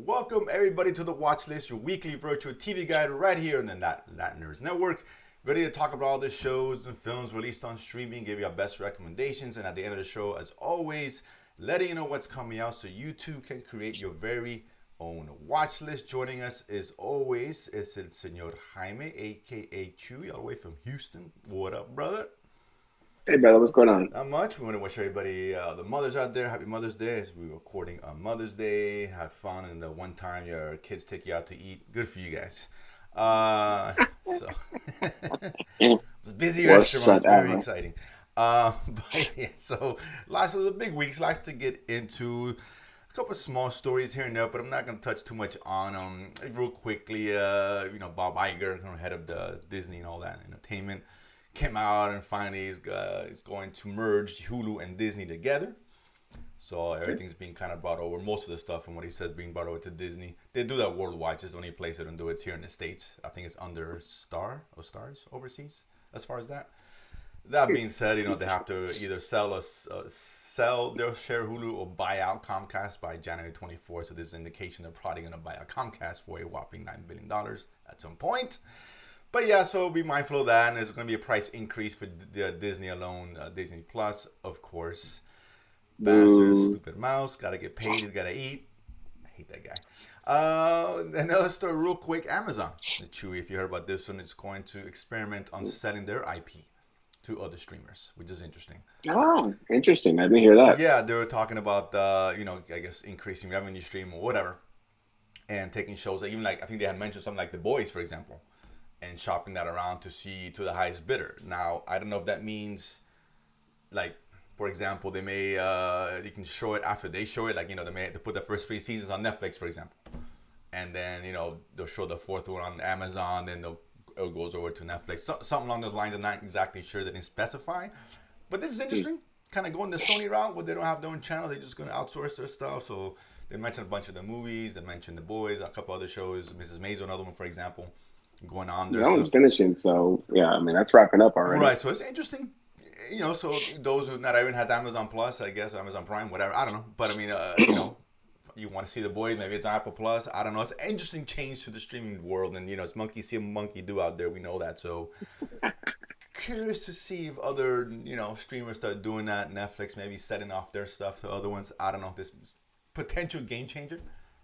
Welcome everybody to the Watchlist, your weekly virtual TV guide right here on the Latin Nerds Network. Ready to talk about all the shows and films released on streaming, give you our best recommendations, and at the end of the show, as always, letting you know what's coming out so you too can create your very own watch list. Joining us as always is el señor Jaime, aka Chewy, all the way from Houston. What up, brother? Hey, brother, what's going on? Not much. We want to wish everybody, the mothers out there, happy Mother's Day as we're recording on Mother's Day. Have fun, and the one time your kids take you out to eat, good for you guys. So it's busy restaurants, very exciting. But yeah, so last was a big week. Lots to get into. A couple of small stories here and there, but I'm not going to touch too much on them. Real quickly, Bob Iger, head of the Disney and all that entertainment, came out and finally is going to merge Hulu and Disney together. So everything's being kind of brought over. Most of the stuff from what he says being brought over to Disney. They do that worldwide. Just the only place they don't do it's here in the States. I think it's under Stars overseas as far as that. That being said, they have to either sell their share Hulu or buy out Comcast by January 24th. So this is an indication they're probably going to buy out Comcast for a whopping $9 billion at some point. But yeah, so be mindful of that. And there's going to be a price increase for Disney alone. Disney Plus, of course. Bastard, stupid mouse. Got to get paid. He's got to eat. I hate that guy. Another story real quick. Amazon. Chewy, if you heard about this one, it's going to experiment on selling their IP to other streamers, which is interesting. Oh, interesting. I didn't hear that. Yeah, they were talking about, I guess, increasing revenue stream or whatever. And taking shows, I think they had mentioned something like The Boys, for example. And shopping that around to see to the highest bidder. Now, I don't know if that means, for example, they may you can show it after they show it. They put the first 3 seasons on Netflix, for example, and then they'll show the 4th one on Amazon. Then it goes over to Netflix. Something along those lines. I'm not exactly sure. They didn't specify, but this is interesting. Kind of going the Sony route where they don't have their own channel. They're just going to outsource their stuff. So they mentioned a bunch of the movies. They mentioned The Boys, a couple other shows. Mrs. Maisel, another one, for example. Going on there. That one's finishing, so yeah, that's wrapping up already. Right, so it's interesting, so those who not even has Amazon Plus, I guess, Amazon Prime, whatever, I don't know. But you want to see The Boys, maybe it's Apple Plus, I don't know. It's an interesting change to the streaming world, and it's monkey see, monkey do out there, we know that. So curious to see if other, streamers start doing that. Netflix maybe setting off their stuff to other ones. I don't know, this potential game changer.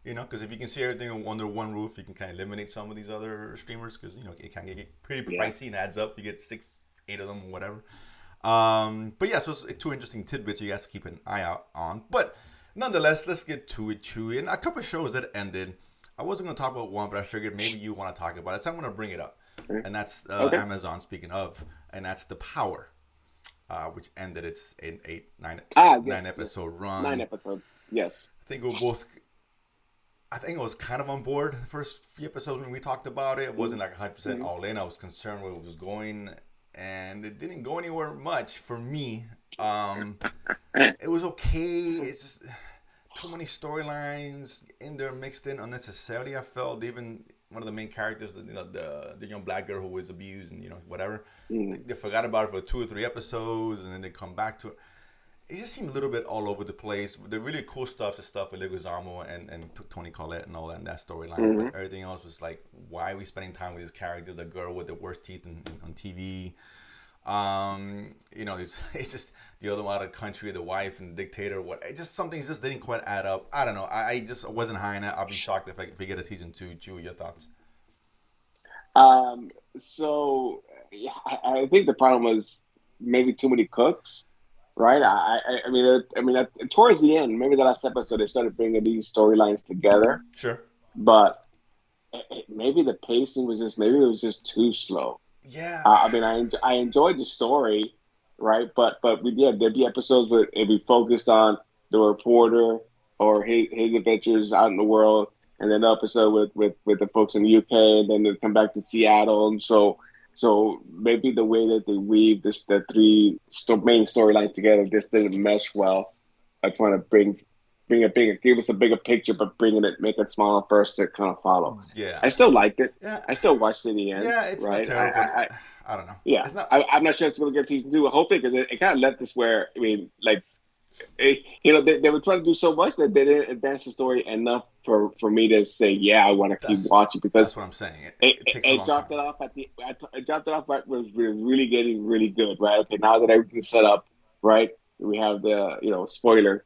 Because if you can see everything under one roof, you can kind of eliminate some of these other streamers because, it can get pretty pricey and adds up. You get 6, 8 of them or whatever. But yeah, so it's 2 interesting tidbits you guys to keep an eye out on. But nonetheless, let's get to it, Chewy. And a couple of shows that ended. I wasn't going to talk about one, but I figured maybe you want to talk about it. So I'm going to bring it up. And that's Amazon, speaking of. And that's The Power, which ended its 9 episode run. 9 episodes, yes. I think I was kind of on board the first few episodes when we talked about it. It wasn't 100% all in. I was concerned where it was going, and it didn't go anywhere much for me. It was okay. It's just too many storylines in there mixed in unnecessarily. I felt even one of the main characters, the young black girl who was abused and whatever. They forgot about it for 2 or 3 episodes, and then they come back to it. It just seemed a little bit all over the place. The really cool stuff, the stuff with Leguizamo and Toni Collette and all that, and that storyline. But everything else was like, why are we spending time with this character, the girl with the worst teeth on TV? It's just the other one out of the country, the wife and the dictator. Some things just didn't quite add up. I don't know. I just wasn't high on it. I'll be shocked if we get a season 2. Chew, your thoughts? So yeah, I think the problem was maybe too many cooks. Right. Towards the end, maybe the last episode, they started bringing these storylines together. Sure. But maybe the pacing was just too slow. Yeah. I enjoyed the story, right? But there'd be episodes where it'd be focused on the reporter or his adventures out in the world, and then the episode with the folks in the UK, and then they'd come back to Seattle, and so maybe the way that they weave the 3 main storylines together just didn't mesh well. I trying to give us a bigger picture, but make it smaller first to kind of follow. Yeah, I still liked it. Yeah, I still watched it in the end. Yeah, it's right. Not terrible. I don't know. Yeah, I'm not sure it's going to get season 2. Hopefully, because it kind of left us where they were trying to do so much that they didn't advance the story enough for me to say, yeah, I want to keep That's watching because that's what I'm saying. it, It it, takes a it long dropped time. it off at the it dropped it off right was really getting really good, right? Okay, now that everything's set up, right? We have the spoiler,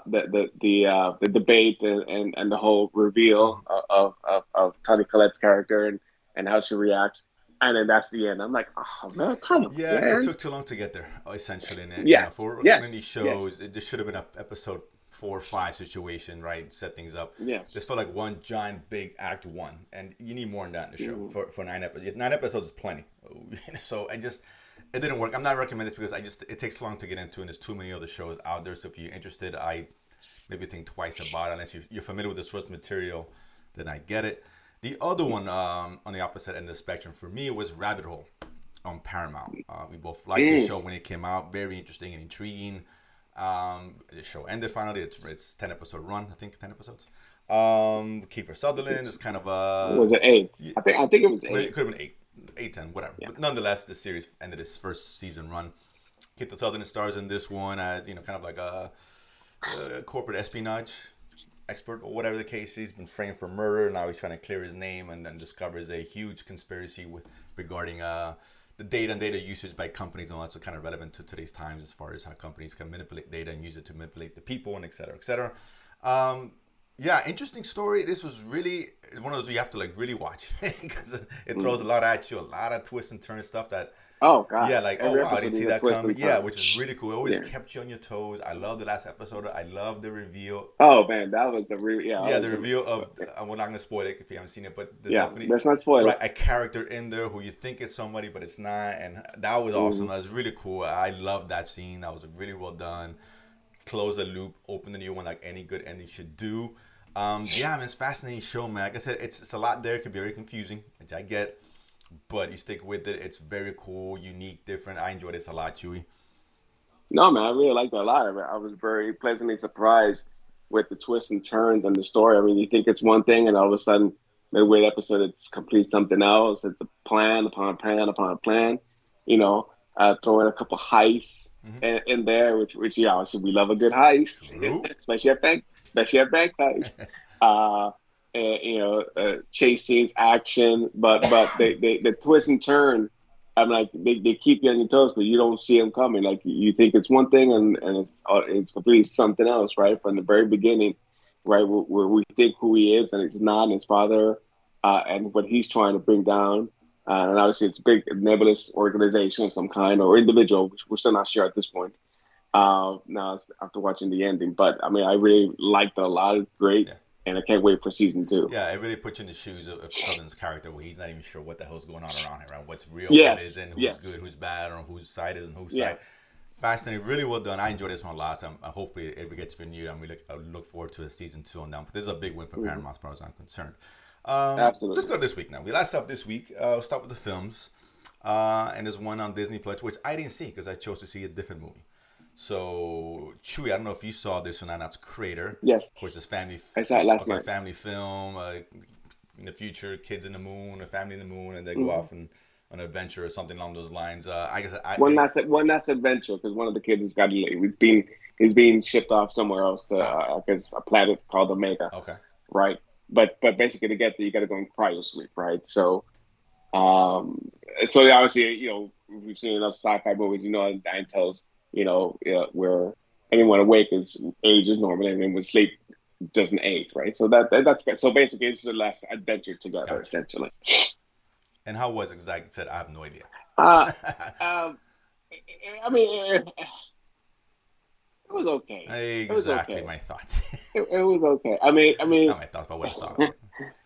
the debate and the whole reveal Mhm. of Toni Collette's character and how she reacts, and then that's the end. I'm like, oh man, come on, Yeah, it man. took too long to get there. Essentially, and Yes, for one of these yes, yes, shows, it just should have been a episode 4 or 5 situation, right? Set things up. This yes. felt like one giant big act one, and you need more than that in the show Mhm. for 9 episodes. 9 episodes is plenty. So it didn't work. I'm not recommending this because it takes long to get into, and there's too many other shows out there. So if you're interested, I maybe think twice about it unless you're familiar with the source material. Then I get it. The other one on the opposite end of the spectrum for me was Rabbit Hole on Paramount. We both liked the show Mm. when it came out. Very interesting and intriguing. The show ended finally. It's 10 episode run. I think 10 episodes. Kiefer Sutherland is kind of Was it eight? yeah, I think it was well, it eight. could have been eight, eight, 10, whatever. Yeah. But nonetheless, the series ended its first season run. Kiefer Sutherland stars in this one as kind of like a corporate espionage expert or whatever the case. He's been framed for murder. Now he's trying to clear his name, and then discovers a huge conspiracy regarding the data and data usage by companies, and that's kind of relevant to today's times as far as how companies can manipulate data and use it to manipulate the people and et cetera, et cetera. Um, yeah, interesting story. This was really one of those you have to like really watch because it throws a Mm. lot at you, a lot of twists and turns stuff that Oh God, yeah, like oh every wow, I episode didn't see needs a that twist coming. and Yeah, turn. which is really cool. It always Yeah. kept you on your toes. I love the last episode. I love the reveal. Oh man, that was the real. Yeah, that Yeah, the was the. reveal of I'm not gonna spoil it if you haven't seen it, but there's Yeah, definitely let's not spoil right it. a character in there who you think is somebody, but it's not, and that was awesome. Mm. That was really cool. I loved that scene. That was really well done. Close the loop, open the new one like any good ending should do. Yeah, man, it's a fascinating show, man. Like I said, it's a lot there. It can be very confusing, which I get, but you stick with it. It's very cool, unique, different. I enjoyed this a lot, Chewy. No man, I really liked that a lot. I was very pleasantly surprised with the twists and turns and the story. I mean, you think it's one thing, and all of a sudden, midway episode, it's complete something else. It's a plan upon a plan upon a plan. You know, throw in a couple heists Mm-hmm. in there, which yeah, obviously we love a good heist, True. especially at bank heist. Uh, chase scenes, action, but they the twist and turn. I'm like they keep you on your toes, but you don't see them coming. Like you think it's one thing, and it's completely something else, right from the very beginning, right where we think who he is, and it's not his father, and what he's trying to bring down. And obviously, it's a big nebulous organization of some kind or individual, which we're still not sure at this point. Now after watching the ending, but I mean, I really liked it a lot. It's great, Yeah. and I can't wait for season two. Yeah, it really puts you in the shoes of Southern's character where he's not even sure what the hell's going on around here, right? What's real, what Yes, isn't, who's good, yes, who's bad, or whose side is and whose yeah. side. Fascinating, really well done. I enjoyed this one a lot. So I hope it gets renewed. I look forward to a season 2 on that. But this is a big win for Hmm. Paramount as far as I'm concerned. Let's Absolutely. go to this week now. We last up this week. We'll start with the films. And there's one on Disney Plus, which I didn't see because I chose to see a different movie. So, Chewy, I don't know if you saw this or not. That's Crater. Of course, Yes, this family, I saw it last okay, night. family film. In the future, kids in the moon, a family in the moon, and they go Hmm. off and on an adventure or something along those lines. I guess One last adventure because one of the kids has got he's being shipped off somewhere else to ah, I guess a planet called Omega, okay. right? But basically to get there, you got to go in cryo sleep, right? Um, so yeah, obviously, we've seen enough sci-fi movies, nine tells, where anyone awake is ages normally, and then when sleep doesn't age, right? So that's so basically it's the last adventure together, Gotcha. essentially. And how was it? Because like I said, I have no idea. Uh, um, I mean, it was okay. It was Exactly okay. my thoughts. It was okay. I mean, Not my thoughts, but what I thought of it.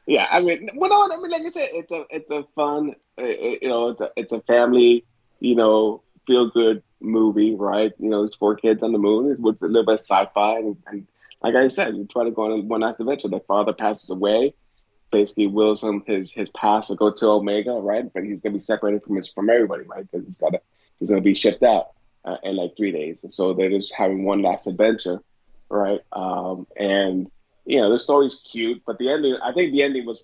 yeah. I mean, well, no, I mean, like I said, it's a fun, it's a family, feel good movie, right? It's four kids on the moon. It's with a little bit of sci-fi, and like I said, you try to go on one last adventure. The father passes away, basically wills him his past to go to Omega, right? But he's gonna be separated from everybody, right? Because he's gonna be shipped out in like 3 days, and so they're just having one last adventure, right? And the story's cute, but the ending, I think the ending was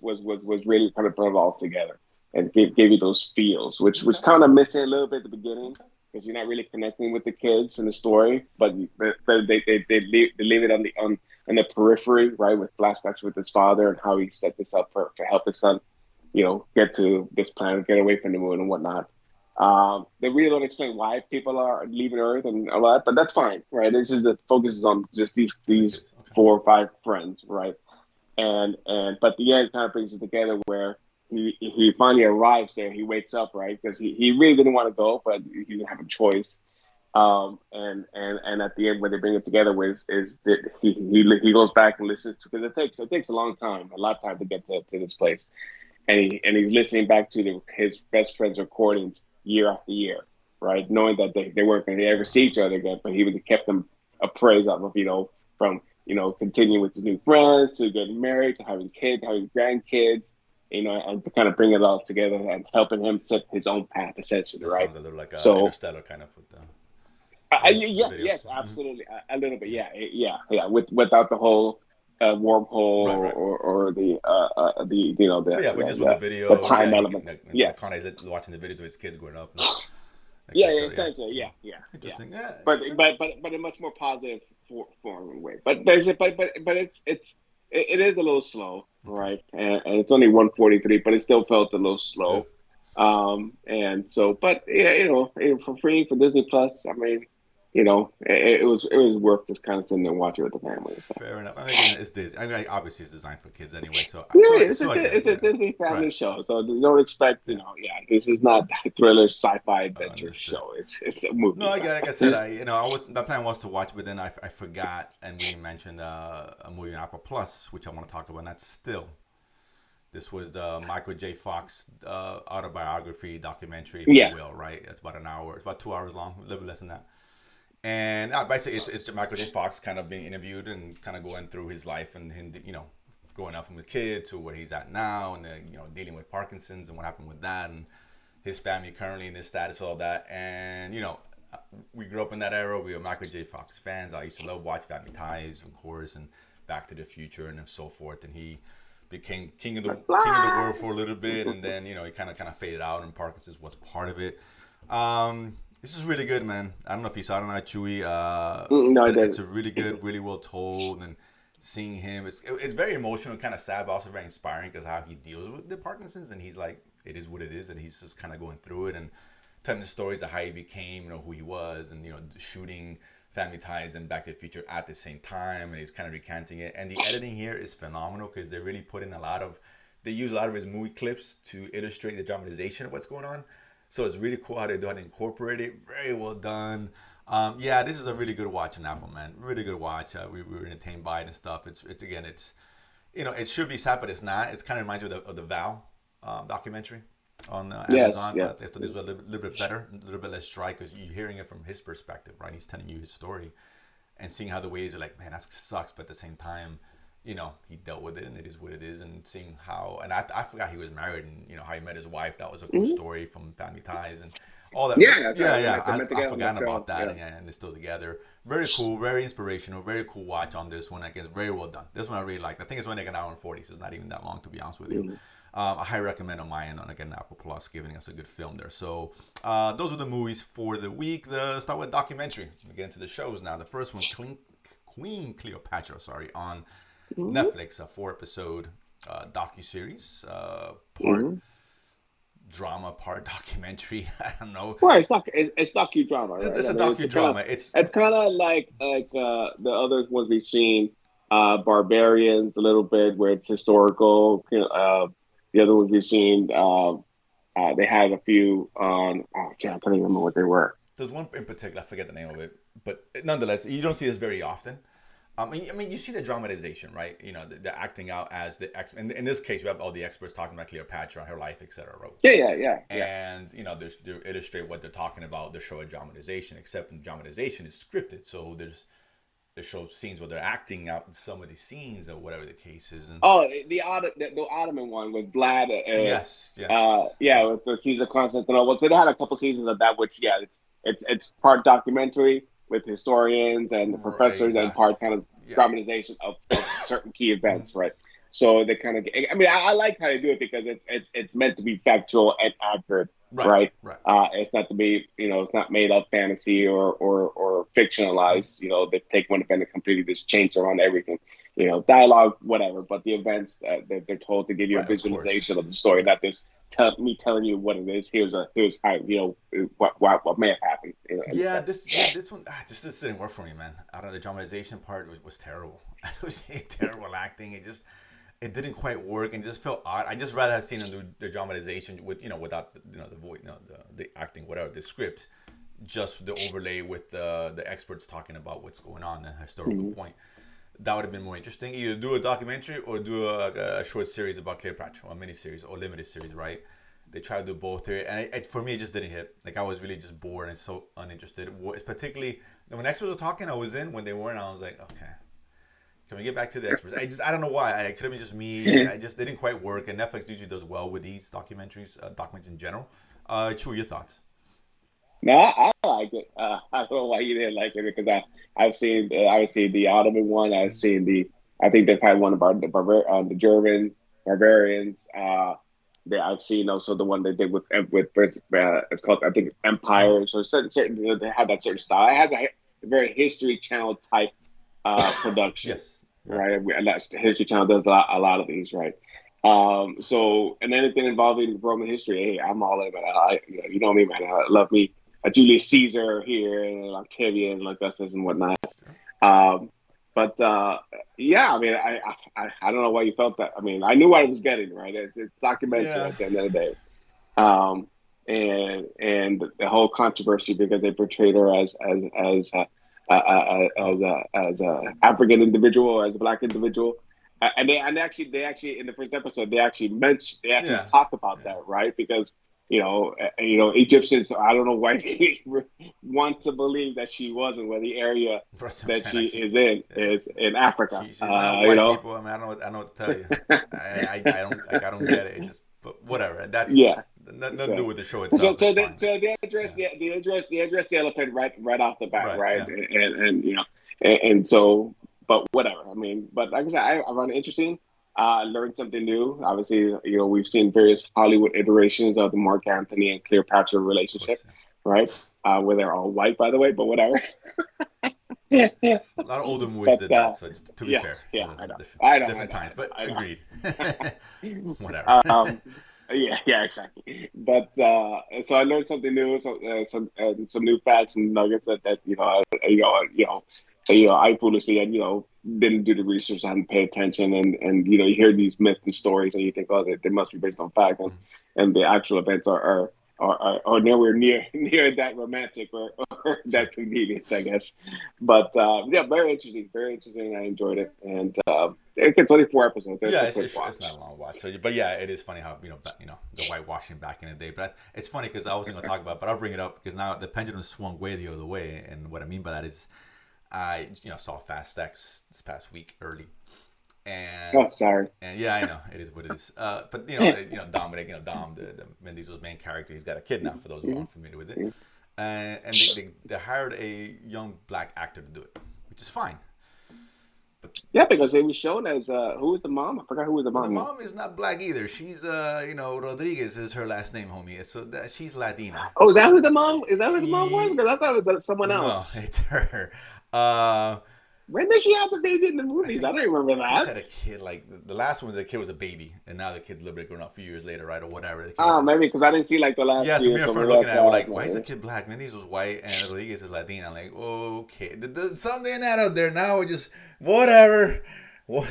really kind of put it all together and gave you those feels, which Okay. kind of missing a little bit at the beginning. Okay. because you're not really connecting with the kids in the story, but they leave it on the periphery, right, with flashbacks with his father and how he set this up for to help his son, get to this planet, get away from the moon and whatnot. They really don't explain why people are leaving Earth and a lot, but that's fine, right? It's just that focuses on just these Kids. Okay. 4 or 5 friends, right? And but the end kind of brings it together where he finally arrives there. He wakes up, right? Because he really didn't want to go, but he didn't have a choice. And at the end, when they bring it together, is that he goes back and listens to, because it takes a long time, a lot of time to get to this place, and he's listening back to his best friend's recordings year after year, right? Knowing that they weren't going to ever see each other again, but he would kept them appraised of, from continuing with his new friends to getting married to having kids, having grandkids, and to kind of bring it all together and helping him set his own path, essentially, That right? sounds a little like So, Interstellar kind of with the yeah, videos. yes, absolutely, a little bit, yeah, without the whole wormhole Right. or the But yeah, but just with the the video, yeah, time he can elements. like Yes, Connie's watching the videos of his kids growing up, and yeah, etc. Yeah, essentially, yeah. interesting. Yeah, But a much more positive form way. But it is a little slow, okay, right? And it's only 143, but it still felt a little yeah. slow. And so, but yeah, for free for Disney Plus, I mean, it was worth just kind of sitting there and watching with the family and stuff. Fair enough. I mean, again, it's Disney. I mean, obviously, it's designed for kids anyway, so Yeah, so it's a so I get it. it's a Yeah, Disney family right. show, so you don't expect, Yeah, this is not a thriller sci-fi adventure understood. show. It's a No, movie. I get. Like I said, I was my plan was to watch, but then I forgot, and we mentioned a movie on Apple Plus, which I want to talk about. And that's Still. This was the Michael J. Fox autobiography documentary, if you Yeah. will, right? It's about an hour. It's about 2 hours long, a little bit less than that. And basically, it's Michael J. Fox kind of being interviewed and kind of going through his life and him, growing up from a kid to where he's at now, and then dealing with Parkinson's and what happened with that, and his family currently and his status, all that. And we grew up in that era. We were Michael J. Fox fans. I used to love watch Family Ties, of course, and Back to the Future and so forth. And he became king of the world for a little bit, and then he kind of faded out, and Parkinson's was part of it. This is really good, man. I don't know if you saw it or not, Chewy, No, I but it's didn't. a really good, really well told, and seeing him, it's very emotional, kind of sad, but also very inspiring because how he deals with the Parkinson's, and he's like, it is what it is, and he's just kind of going through it and telling the stories of how he became, who he was, and shooting Family Ties and Back to the Future at the same time, and he's kind of recanting it. And the editing here is phenomenal because they really put in they use a lot of his movie clips to illustrate the dramatization of what's going on. So it's really cool how they do it, incorporate it. Very well done. Yeah, this is a really good watch on Apple, man. Really good watch. We were entertained by it and stuff. It's again, it should be sad, but it's not. It's kind of reminds me of the Vow documentary on Yes, Amazon, yeah. but I thought this was a little bit better, a little bit less dry because you're hearing it from his perspective, right? He's telling you his story and seeing how the ways are like, man, that sucks, but at the same time, he dealt with it and it is what it is, and seeing how, and I forgot he was married, and how he met his wife. That was a cool Mhm. story from Family Ties and all that. Yeah, that's Yeah, right. yeah, Like they met I together on that forgot about show. that, Yeah. and they're still together. Very cool, very inspirational, very cool watch on this one. Again, very well done. This one I really liked. I think it's only like an hour and 40, so it's not even that long, to be honest with you. Mhm. I highly recommend on my end on, again, Apple Plus, giving us a good film there. So those are the movies for the week. Start with documentary. We get into the shows now. The first one, Queen Cleopatra, on Mhm. Netflix, a 4-episode docu-series, part Mhm. drama, part documentary. I don't know. Right, it's docudrama, right? It's I a mean, docudrama. It's it's kind of like the other ones we've seen, Barbarians a little bit, where it's historical. The other ones we've seen, they had a few on. Oh, yeah, I can't even remember what they were. there's one in particular. I forget the name of it, but nonetheless, you don't see this very often. I mean, you see the dramatization, right? The acting out as the ex. In this case, we have all the experts talking about Cleopatra, her life, etc. Right? Yeah. And they illustrate what they're talking about. They show a dramatization, except in dramatization is scripted, so they show scenes where they're acting out some of the scenes or whatever the case is. And Oh, the Ottoman one with Vlad. yes, yes, Yeah, yeah, with the Caesar Constantinople. So they had a couple seasons of that, which yeah, it's part documentary with historians and the right, professors, and exactly, part kind of yeah. dramatization of certain key events, right? So they kind of, I mean, I like how they do it because it's meant to be factual and accurate Right, right? right. It's not to be, it's not made up fantasy or fictionalized. They've taken one event and completely just changed around everything. Dialogue, whatever, but the events that they're told to give you a Right, of course. visualization of the story, not this me telling you what it is. Here's how what may have happened. In a sense. This one this didn't work for me, man. Out of the dramatization part was terrible. It was terrible acting. It didn't quite work and it just felt odd. I just rather have seen them do the dramatization with without the voice, the acting, whatever, the script, just the overlay with the experts talking about what's going on, the historical Mm-hmm. point. That would have been more interesting. Either do a documentary or do a short series about Cleopatra, or a mini series or limited series, right? They tried to do both here, and for me, it just didn't hit. Like I was really just bored and so uninterested. It's particularly when experts were talking, I was in. When they weren't, I was like, okay, can we get back to the experts? I don't know why. It could have been just me. I just didn't quite work. And Netflix usually does well with these documentaries, documents in general. Chu, your thoughts? No, I like it. I don't know why you didn't like it because I've seen the Ottoman one. I've Mm-hmm. seen I think they've had one about the German barbarians. I've seen also the one they did with it's called, I think, Mm-hmm. Empire. So certain they have that certain style. It has a very History Channel type production, Yes. Right. right? And that's History Channel does a lot of these, right? So and anything involving Roman history, hey, I'm all in, man. You know me, man. I love me a Julius Caesar here and Octavian and Augustus and whatnot. Sure. Um, but yeah, I mean, I don't know why you felt that. I mean, I knew what I was getting, right? It's documentary Yeah. at the end of the day. Um, and the whole controversy because they portrayed her Oh. as a African individual, as a black individual. And they actually in the first episode they actually Yeah. talk about Yeah. that, right? Because Egyptians, I don't know why they want to believe that she wasn't, where the area That's what I'm that saying. she is in Yeah. is in Africa. She's not white, You people. I mean, I know what to tell you. I don't like. I don't get it. It just, but whatever. Yeah. That's nothing to do So, with the show so, itself. It's so they, fine. so they address Yeah. the elephant right off the bat, Right. right? Yeah. And so, but whatever. I mean, but like I said, I found it interesting. Learned something new. Obviously, we've seen various Hollywood iterations of the Mark Anthony and Cleopatra Of course. relationship, Yeah. right? Where they're all white, by the way, but whatever. Yeah. A lot of older movies But did that. So just to be yeah, fair, yeah, I know, I know, I different know, times, but I know, agreed. Whatever. I know. Yeah, exactly. But so I learned something new, some new facts and nuggets that I foolishly didn't do the research, I didn't pay attention, and you hear these myths and stories, and you think, oh, they must be based on fact, and the actual events are nowhere near that romantic or Sure. that convenient, I guess. But yeah, very interesting. I enjoyed it, and it gets only 4 episodes. It's Yeah, a quick it's not watch. a long watch. So, but yeah, it is funny how the whitewashing back in the day. But it's funny because I wasn't gonna talk about, it, but I'll bring it up because now the pendulum swung way the other way. And what I mean by that is, I saw Fast X this past week early, Oh, and sorry. yeah, I know it is what it is. But Dominic, Dom, the Vin Diesel's main character, he's got a kid now. For those who aren't familiar with it, and they hired a young black actor to do it, which is fine. But Yeah, because it was shown as who was the mom? I forgot who was the well, the mom. mom is not black either. She's Rodriguez is her last name, homie. So she's Latina. Oh, is that who the mom? Is that who the mom was? Because I thought it was someone No, else. it's her. Uh, When did she have the baby in the I movies? I think don't remember I think she that. had a kid. Like the last one, the kid was a baby, and now the kid's a little bit grown up. A few years later, right, or whatever. The kid was a Maybe because I didn't see like the last yeah. So few, me and a so friend maybe looking that's at it, we're why. like, why is the kid black? Mendes was white, and Rodriguez is Latina. I'm like, okay, there's something in that out there. Now we just whatever. What?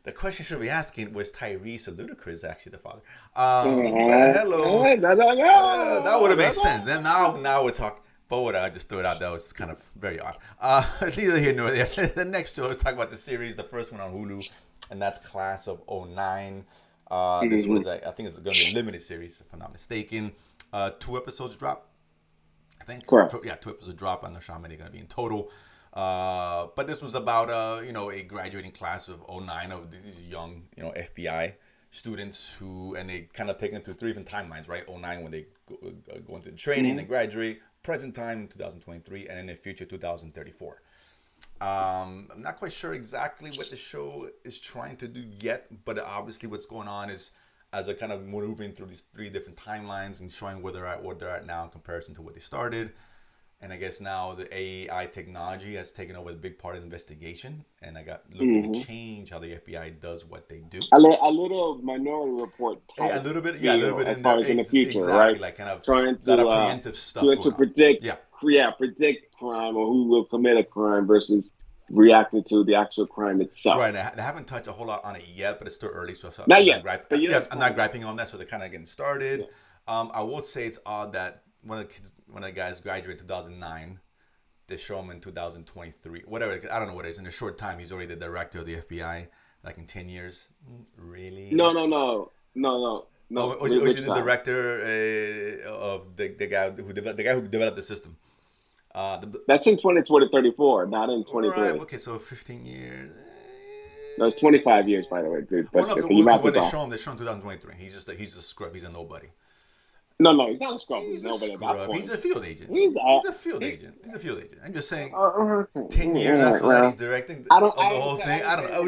The question should be asking was Tyrese or Ludacris actually the father? But hello, No, no, that would no, have made no, sense. Then no. now we're talking. But what I just threw it out. That was kind of very odd. Neither here nor there. The next show, let's talk about the series. The first one on Hulu, and that's Class of '09. This Mhm. was, I think, it's going to be a limited series, if I'm not mistaken. 2 episodes drop, I think. Correct. Yeah, 2 episodes drop. I'm not sure how many are going to be in total. But this was about a graduating class of '09 of these young FBI students who, and they kind of take into 3 different timelines, right? '09 when they go into the training Mhm. and graduate, present time 2023, and in the future 2034. I'm not quite sure exactly what the show is trying to do yet, but obviously what's going on is as they're kind of moving through these 3 different timelines and showing where they're at now in comparison to where they started. And I guess now the AI technology has taken over the big part of the investigation, and I got looking to change how the FBI does what they do. A little Minority Report type A little bit, a feel little bit as in far there, as in the future, exactly, right? like kind of Trying a lot of preemptive stuff going on. predict, predict crime or who will commit a crime versus reacting to the actual crime itself. Right, I haven't touched a whole lot on it yet, but it's still early, so not yet. But I'm not griping on that, so they're kind of getting started. Yeah. I will say it's odd that one of the guys graduated in 2009. They show him in 2023, whatever. I don't know what it is. In a short time, he's already the director of the FBI. Like in 10 years, really? No. Oh, is he the director of the guy who developed the system? That's in 2034, not in 23. Right. Okay, so 15 years. No, it's 25 years, by the way, dude. But when they show him 2023. He's a scrub. He's a nobody. No, he's not a scrub. He's nobody at that point. He's a field agent. He's a field agent. He's a field agent. I'm just saying, 10 years after that, he's directing the whole thing. I don't know. I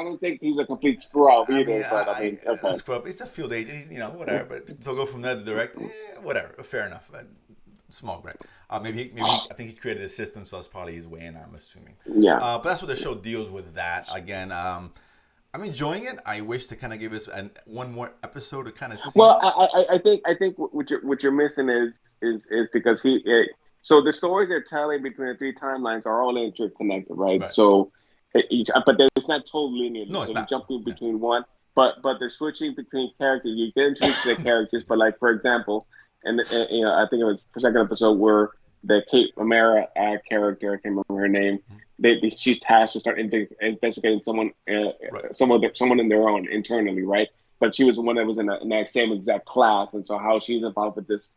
don't think he's a complete scrub either. Okay. A scrub. He's a field agent. He's, whatever. But to go from that to direct, whatever. Fair enough. Small gripe. Maybe I think he created a system, so that's probably his way in, I'm assuming. Yeah. But that's what the show deals with. That again. I'm enjoying it. I wish to kind of give us one more episode to kind of see. Well, I think what you're missing is because so the stories they're telling between the 3 timelines are all interconnected, right? So, but it's not totally linear. No, it's not. You're jumping between one, but they're switching between characters. You get introduced to the characters, but like for example, and I think it was the 2nd episode where the Kate O'Mara character, I can't remember her name. She's tasked to start investigating someone in their own internally, right? But she was the one that was in that same exact class, and so how she's involved with this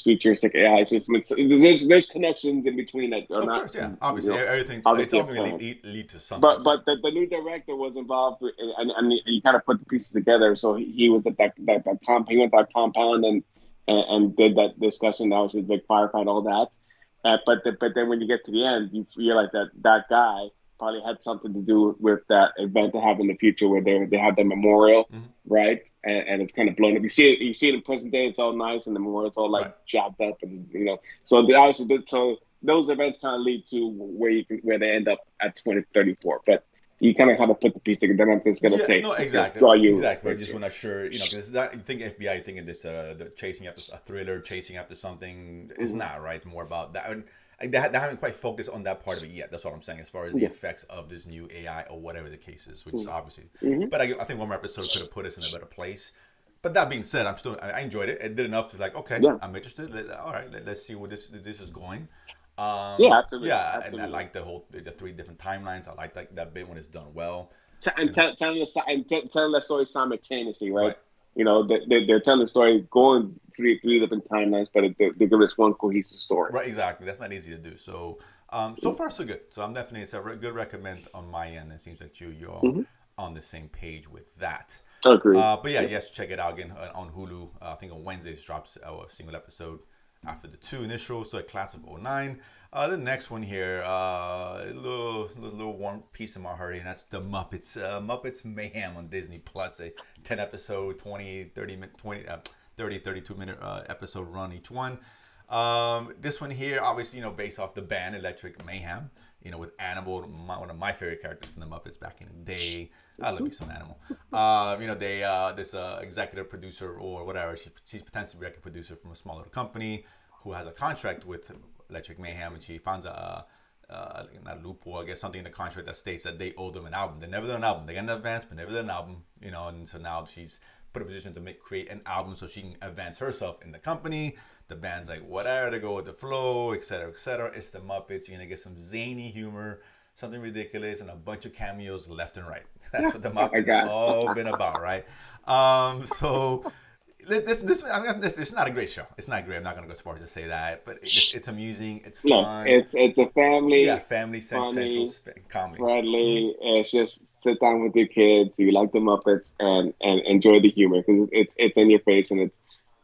futuristic AI system. There's connections in between that are not. Course, yeah. Obviously, everything. Obviously, it's all going to lead to something. But the new director was involved, and he kind of put the pieces together. So he was at that he went to that compound and did that discussion. That was his big firefight, all that. But then when you get to the end, you realize that guy probably had something to do with that event to have in the future where they have the memorial, right? And it's kind of blown up. You see it in present day, it's all nice, and the memorial's all jacked up, and So obviously, so those events kind of lead to where they end up at 2034, but. You kind of have to put the piece together. I'm just gonna say, no, exactly, draw you. Exactly. I just want to sure, because I think FBI thinking this chasing after a thriller, chasing after something is not right. More about that. They haven't quite focused on that part of it yet. That's all I'm saying, as far as the effects of this new AI or whatever the case is, which is obviously. But I think one more episode could have put us in a better place. But that being said, I enjoyed it. It did enough to I'm interested. All right, let's see where this is going. Absolutely. Yeah, absolutely. and I like the 3 different timelines. I like that bit when it's done well. Telling the story simultaneously, right? They're telling the story going 3 different timelines, but they give us one cohesive story. Right, exactly. That's not easy to do. So, so far so good. So I'm definitely it's a good recommend on my end. It seems like you're on the same page with that. Agreed. But yes, check it out again on Hulu. I think on Wednesdays drops a single episode. After the 2 initial, so a class of 09. The next one here, a little warm piece of my heart, and that's the Muppets Mayhem on Disney Plus. A 10 episode, 32 minute episode run each one. This one here, obviously, based off the band Electric Mayhem, with Animal, one of my favorite characters from the Muppets back in the day. I love me some Animal. This executive producer or whatever, she's potentially a record producer from a small little company who has a contract with Electric Mayhem, and she finds not a loophole, I guess, something in the contract that states that they owe them an album. They never done an album. They got an advance, but never done an album, and so now she's put in a position to create an album so she can advance herself in the company. The band's like, whatever, they go with the flow, etc., etc. It's the Muppets. You're going to get some zany humor, something ridiculous, and a bunch of cameos left and right. That's what the Muppets has all been about, right? So this is not a great show. It's not great. I'm not going to go as far as to say that, but it's amusing. It's fun. No, it's a family. Yeah, family central comedy. Friendly. It's just sit down with your kids. You like the Muppets and enjoy the humor because it's in your face and it's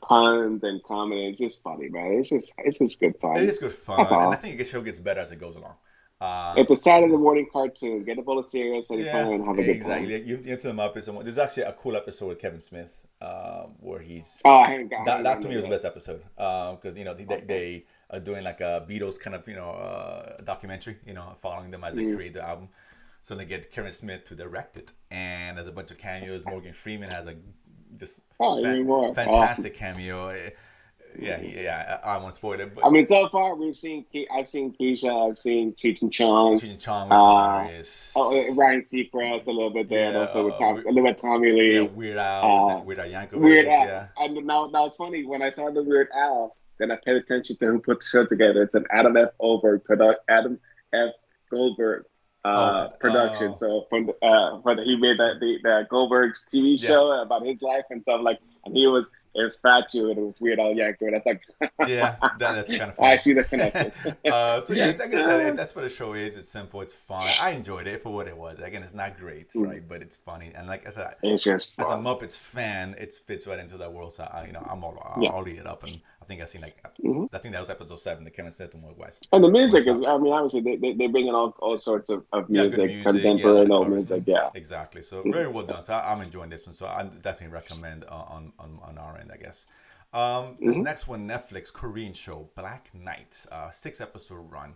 puns and comedy. It's just funny, man. It's just good fun. It is good fun, and I think the show gets better as it goes along. It's a Saturday morning cartoon. Get a bowl of cereal, and have a good time. Exactly. You're into the Muppets. There's actually a cool episode with Kevin Smith where he's Oh, I that haven't that gotten to me there was the yet. best episode because Okay. they are doing like a Beatles kind of documentary, following them as they Mm. create the album. So they get Kevin Smith to direct it, and there's a bunch of cameos. Morgan Freeman has a just Oh, even more. Awesome. fantastic cameo. Yeah, I won't spoil it, I but mean, so far I've seen Keisha, I've seen Cheech and Chong, Cheech and Chong was uh, hilarious. Ryan Seacrest a little bit there, and Yeah, also with a little bit Tommy yeah, Lee, Weird Al was uh, in Weird Al Weird Yankovic. Al. Yeah, And now it's funny when I saw the Weird Al, then I paid attention to who put the show together. It's an Adam F. Goldberg okay. production. So he made the Goldberg's TV Yeah, show about his life and stuff like, and he was infatuated with Weird Al Yankovic. That's like, yeah, that's kind of I funny. see the connection. So yeah, like I said, that's what the show is. It's simple, it's fun. I enjoyed it for what it was. Again, it's not great, right? But it's funny, and like I said, It's just as a fun. Muppets fan, it fits right into that world. So Yeah. I'll eat it up, and I think I've seen like Hmm. I think that was episode 7, the Kevin said to More West, And the where he music is, stopped. I mean, obviously they bring in all sorts of Yeah, good music, music. Yeah, a contemporary lot and of old covers. music. Yeah. Exactly. So very well done. So I'm enjoying this one. So I definitely recommend on our end, I guess. This Hmm. next one, Netflix Korean show, Black Knight, 6 episode run.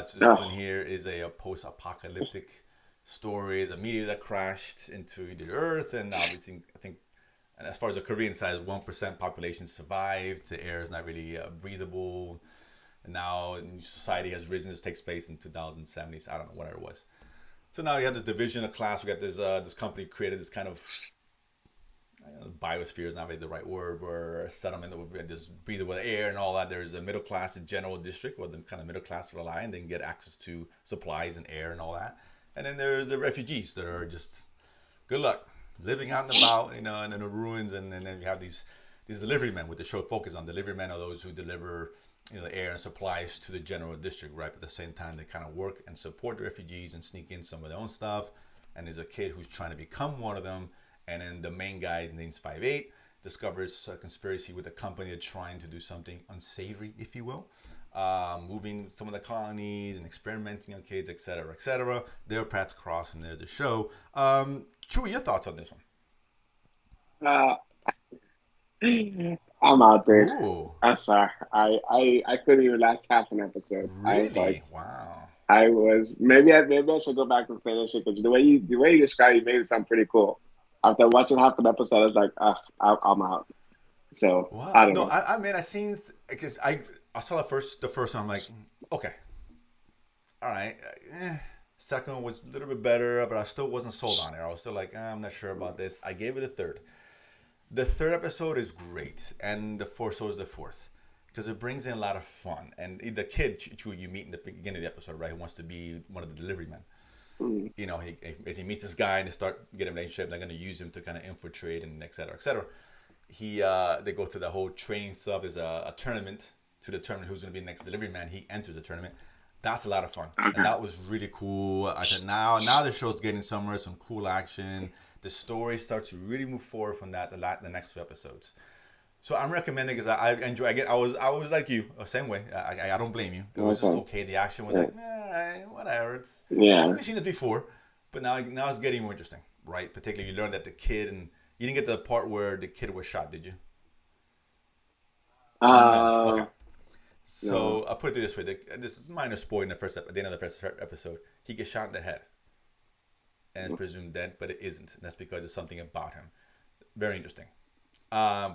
This one Oh, here is a post-apocalyptic story. It's a meteor that crashed into the Earth, and obviously, I think, and as far as the Korean side, 1% population survived. The air is not really breathable. And now society has risen. This takes place in 2070s. I don't know, whatever it was. So now you have this division of class. We got this company created this kind of biosphere is not really the right word, where a settlement with this breathable air and all that. There's a middle class, a general district where the kind of middle class rely and they can get access to supplies and air and all that. And then there's the refugees that are just good luck living out and about, and in the ruins. And then you have these delivery men with the show focus on. Delivery men are those who deliver the air and supplies to the general district, right? But at the same time, they kind of work and support the refugees and sneak in some of their own stuff. And there's a kid who's trying to become one of them. And then the main guy, named 5'8", discovers a conspiracy with a company that's trying to do something unsavory, if you will, moving some of the colonies and experimenting on kids, etc., etc. Their paths cross, and there's the show. Chewy, your thoughts on this one? uh, I'm out there. Ooh, I'm sorry. I couldn't even last half an episode. I was like, really? Wow. maybe I should go back and finish it because the way you described it made it sound pretty cool. After watching half an episode, I was like, I'm out. So Well, I don't no, know. I mean, I seen because I saw the first one. I'm like, okay, all right. Second one was a little bit better, but I still wasn't sold on it. I was still like, I'm not sure about this. I gave it a third. The third episode is great, and the fourth so is the fourth because it brings in a lot of fun. And the kid who you meet in the beginning of the episode, right, who wants to be one of the delivery men. Mm. As he meets this guy and they start getting a relationship, they're going to use him to kind of infiltrate and et cetera, et cetera. They go to the whole training stuff. There's a tournament to determine who's going to be the next delivery man. He enters the tournament. That's a lot of fun, and Okay. that was really cool. I said now the show's getting somewhere, some cool action. The story starts to really move forward from that the next 2 episodes. So I'm recommending because I enjoy. Again, I was like you, same way. I don't blame you. It was just Okay. okay. The action was Yeah. like, whatever. Yeah. We've seen this before, but now it's getting more interesting, right? Particularly, you learn that the kid and you didn't get to the part where the kid was shot, did you? No. Okay. Uh, So no. I'll put it this way: this is minor spoiler in at the end of the first episode. He gets shot in the head and is presumed dead, but it isn't. And that's because there's something about him. Very interesting.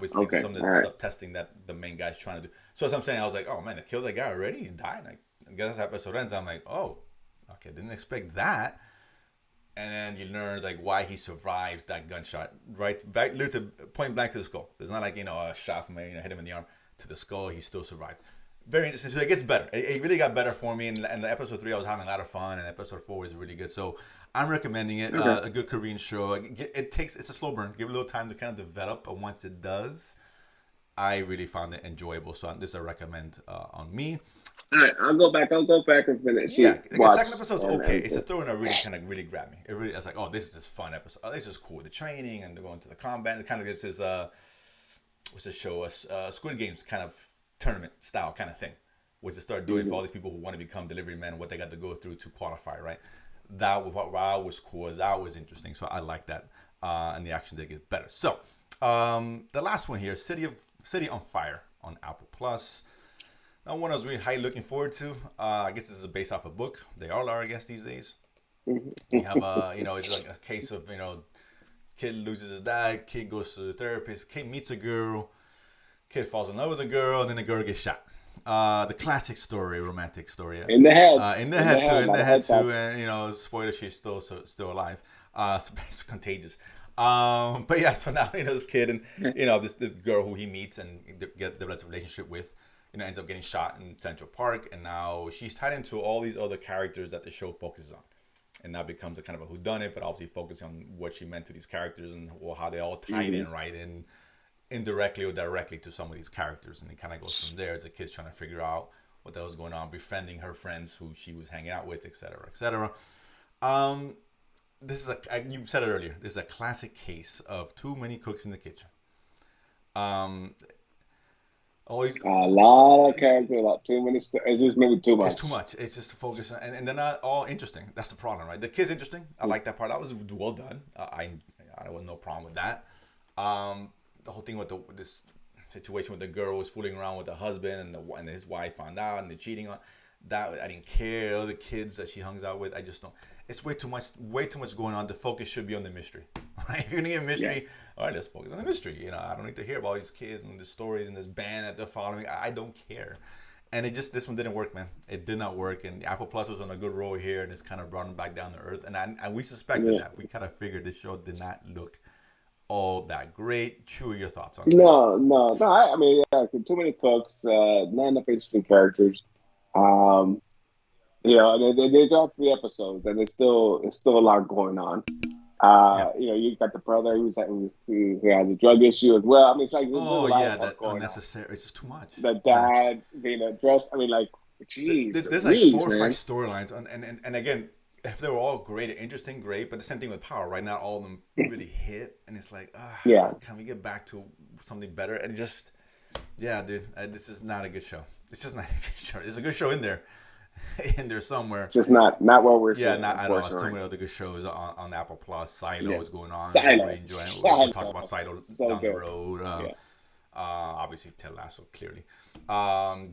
Which leads to Okay. some of All the right. stuff testing that the main guy's trying to do. So as I'm saying, I was like, oh man, they killed that guy already. He's dying. Like, I guess that episode ends. I'm like, oh, okay, didn't expect that. And then you learn like why he survived that gunshot, right? Back, literally point blank to the skull. There's not like a shot from hit him in the arm to the skull. He still survived. Very interesting. So it gets better. It really got better for me. And the episode 3, I was having a lot of fun, and episode 4 is really good. So I'm recommending it. Okay. A good Korean show. It's a slow burn. Give it a little time to kind of develop, but once it does, I really found it enjoyable. So this I recommend on me. All right. I'll go back and finish. Yeah, See, like the watch, second episode's okay. It's a throw in that really kind of really grabbed me. It really, I was like, oh, this is this fun episode. Oh, this is cool. The training and they're going to the combat. It kind of gets this what's the show? Squid Games kind of tournament style kind of thing, which they start doing for all Mhm. these people who want to become delivery men, what they got to go through to qualify, right? That was cool. That was interesting. So I like that, and the action did get better. So The last one here, City on Fire on Apple Plus. Now, one I was really highly looking forward to. I guess this is based off a book. They all are, I guess, these days. You have it's like a case of kid loses his dad, kid goes to the therapist, kid meets a girl, kid falls in love with a girl, and then the girl gets shot. The classic story, romantic story. In the head. In the head too, and spoiler, she's still alive. It's contagious. But yeah, so now this kid and this girl who he meets and develops a relationship with, ends up getting shot in Central Park, and now she's tied into all these other characters that the show focuses on, and that becomes a kind of a whodunit, but obviously focusing on what she meant to these characters and how they all tied in, right, and indirectly or directly to some of these characters, and it kind of goes from there as the kid's trying to figure out what the hell was going on, befriending her friends who she was hanging out with, etc., etc. This is you said it earlier. This is a classic case of too many cooks in the kitchen. Always a lot of characters, too many. It's just maybe too much. It's too much. It's just focus, and they're not all interesting. That's the problem, right? The kid's interesting. I like that part. That was well done. I was no problem with that. The whole thing with this situation with the girl was fooling around with the husband and his wife found out and they're cheating on that. I didn't care. Other kids that she hangs out with, I just don't. It's way too much going on. The focus should be on the mystery, right? If you're gonna get a mystery, all right, let's focus on the mystery. I don't need to hear about all these kids and the stories and this band that they're following. I don't care. And this one didn't work, man. It did not work. And Apple Plus was on a good roll here, and it's kind of brought them back down to earth. And we suspected that. We kind of figured this show did not look all that great. Chewy, your thoughts on it? No. I mean, too many cooks, not enough interesting characters. They got 3 episodes, and it's still a lot going on. You got the brother who has a drug issue as well. I mean, it's like there's a lot of stuff going unnecessary. It's just too much. The dad being addressed. I mean, like, geez, there's like 4 or 5 storylines, and again, if they were all great and interesting, great. But the same thing with Power, right? Not all of them really hit, and it's like, can we get back to something better? And just, dude, this is not a good show. It's just not a good show. There's a good show in there somewhere. Just not what we're seeing. Not at all. There's too many other good shows on Apple Plus. Silo is going on. Silo. We'll talk about Silo down the road. Obviously, Ted Lasso, clearly.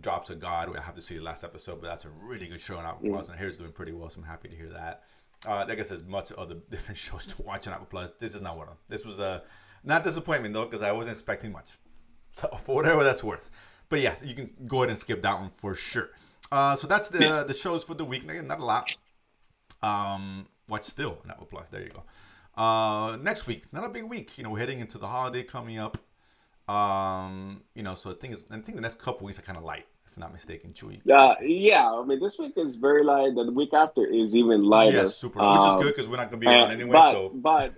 Drops of God. We have to see the last episode, but that's a really good show on Apple Plus, and here's doing pretty well, so I'm happy to hear that. I guess there's much other different shows to watch on Apple Plus. This is not one of them. This was a not disappointment, though, because I wasn't expecting much. So, for whatever that's worth. But yeah, you can go ahead and skip that one for sure. So that's the shows for the week. Again, not a lot. Watch still on Apple Plus. There you go. Next week, not a big week. We're heading into the holiday coming up. So I think the next couple weeks are kind of light, if I'm not mistaken, Chewy. I mean, this week is very light. The week after is even lighter. Yeah, super light, which is good because we're not gonna be around anyway. But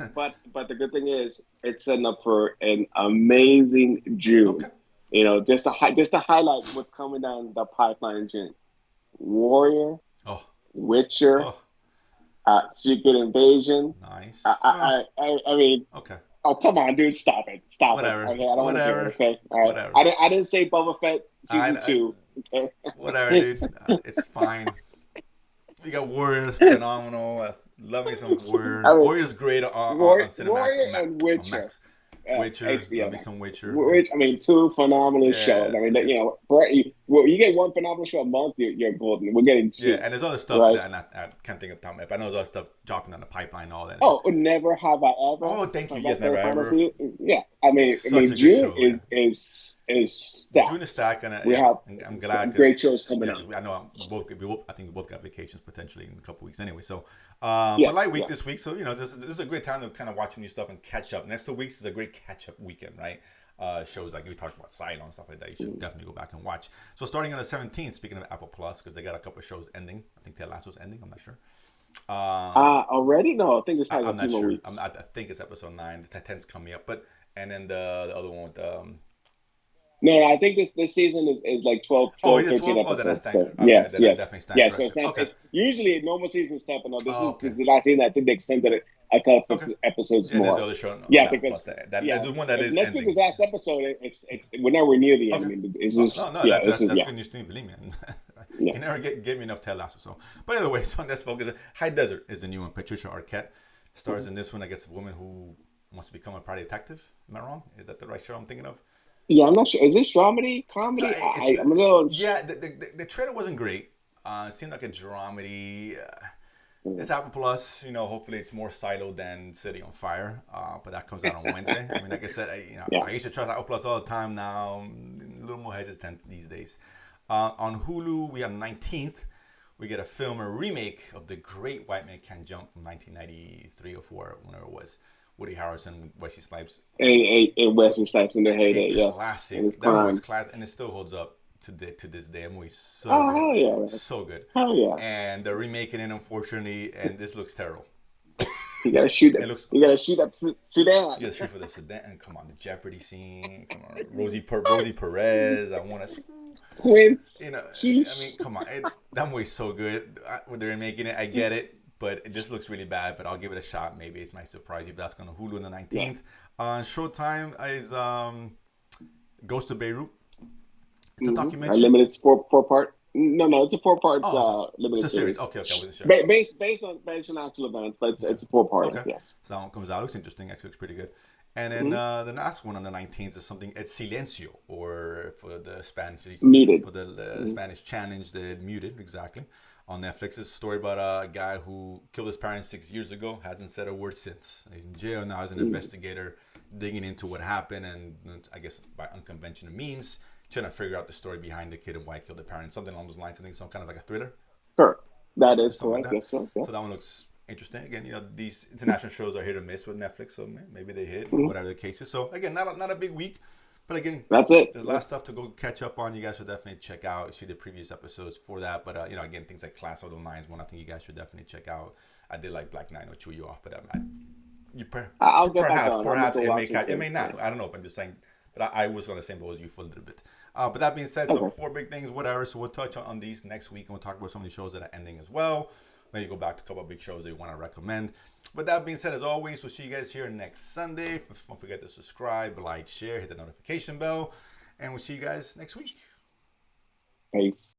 the good thing is it's setting up for an amazing June. Okay. Just to highlight what's coming down the pipeline in June. Warrior, Witcher, Secret Invasion. Nice. I mean, okay. Oh, come on, dude! Stop it! Whatever. It. Okay, I don't want to hear it. Okay, all right. Whatever. I didn't say Boba Fett season 2. Okay. Whatever, dude. It's fine. We got Warriors, phenomenal. Love me some Warrior. Warrior's great on Cinemax. Warrior and Witcher. Witcher, love me some Witcher. 2 phenomenal shows. I mean, you get 1 phenomenal show a month, you're golden. We're getting 2. Yeah, and there's other stuff that I can't think of time. But I know there's other stuff dropping on the pipeline and all that. Oh, Never Have I Ever. Oh, thank you. Yes, Never Ever. Yeah, I mean, June is stacked. June is stacked, and I'm glad. Great shows coming up. I know I think we both got vacations potentially in a couple weeks anyway. So, but light week this week. So this is a great time to kind of watch new stuff and catch up. Next 2 weeks is a great catch up weekend, right? Shows like we talked about Silo and stuff like that. You should definitely go back and watch. So starting on the 17th, speaking of Apple Plus, because they got a couple of shows ending. I think Ted Lasso's ending. I'm not sure. Already? No, I think it's probably I'm not sure. More weeks. I think it's episode 9. The 10's coming up, and then the other one with No, I think this season is like 12, 13 episodes. Oh, then that's yes. definitely so it's not. It's usually normal season stuff, and this is the last season. I think they extended it a couple episodes more. There's the other show. Because there's one that is next ending. week's last episode. It's we're nowhere near the end. I mean, it's just that's good news to me. Believe me. You can never get me enough Ted Lasso. So, but anyway, so let's focus. High Desert is the new one. Patricia Arquette stars in this one. I guess a woman who wants to become a private detective. Am I wrong? Is that the right show I'm thinking of? Yeah, I'm not sure. Is this dramedy, So comedy? it's I'm a little. yeah. The trailer wasn't great. It seemed like a dramedy. It's Apple Plus. Hopefully it's more siloed than City on Fire. But that comes out on Wednesday. I mean, like I said, Yeah. I used to trust Apple Plus all the time. Now I'm a little more hesitant these days. On Hulu, we have 19th. We get a film, a remake of The Great White Man Can't Jump from 1993 or 4, whenever it was. Woody Harrelson, Wesley Snipes. And Wesley Snipes in their A heyday, yes, in his classic. That movie's prime. classic, and it still holds up to this day. That movie's so Oh good, hell yeah, man. so good. Hell yeah. And they're remaking it, unfortunately, and this looks terrible. You gotta shoot It that. looks. You gotta shoot up Sudan. You gotta shoot for the Sudan. And come on, the Jeopardy scene. Come on, Rosie Perez. I want to. Quince. I mean, come on. That movie's so good. When they're making it, I get it, but it just looks really bad. But I'll give it a shot. Maybe it might surprise you. But that's going to Hulu on the 19th. Showtime is Ghost of Beirut. It's a documentary. A limited four part. No, it's a 4-part limited it's a series. Okay, I wasn't sure. Based on actual events, but it's a 4-part. Okay. Yes. So that one comes out. Looks interesting. Actually, looks pretty good. And then the last one on the 19th is something at Silencio, or for the Spanish Muted. For the Spanish challenge, the Muted, exactly. On Netflix, it's a story about a guy who killed his parents 6 years ago, hasn't said a word since. He's in jail now as an investigator, digging into what happened, and I guess by unconventional means, trying to figure out the story behind the kid and why he killed the parents. Something along those lines. I think some kind of like a thriller. Sure, that is correct. Like Yes, sir. Yeah. So that one looks interesting. Again, these international shows are hit or miss with Netflix, so maybe they hit, whatever the case is. So again, not a big week, but again, that's it. There's a lot of stuff to go catch up on. You guys should definitely check out. See the previous episodes for that. But again, things like Class of the Lions, one I think you guys should definitely check out. I did like Black Knight, or chew you off, but I'll get back on. Perhaps it may not. I don't know. But I'm just saying. But I was on the same boat as you for a little bit. But that being said, so 4 big things, whatever. So we'll touch on these next week, and we'll talk about some of the shows that are ending as well. Maybe go back to a couple of big shows that you want to recommend. But that being said, as always, we'll see you guys here next Sunday. Don't forget to subscribe, like, share, hit the notification bell. And we'll see you guys next week. Peace.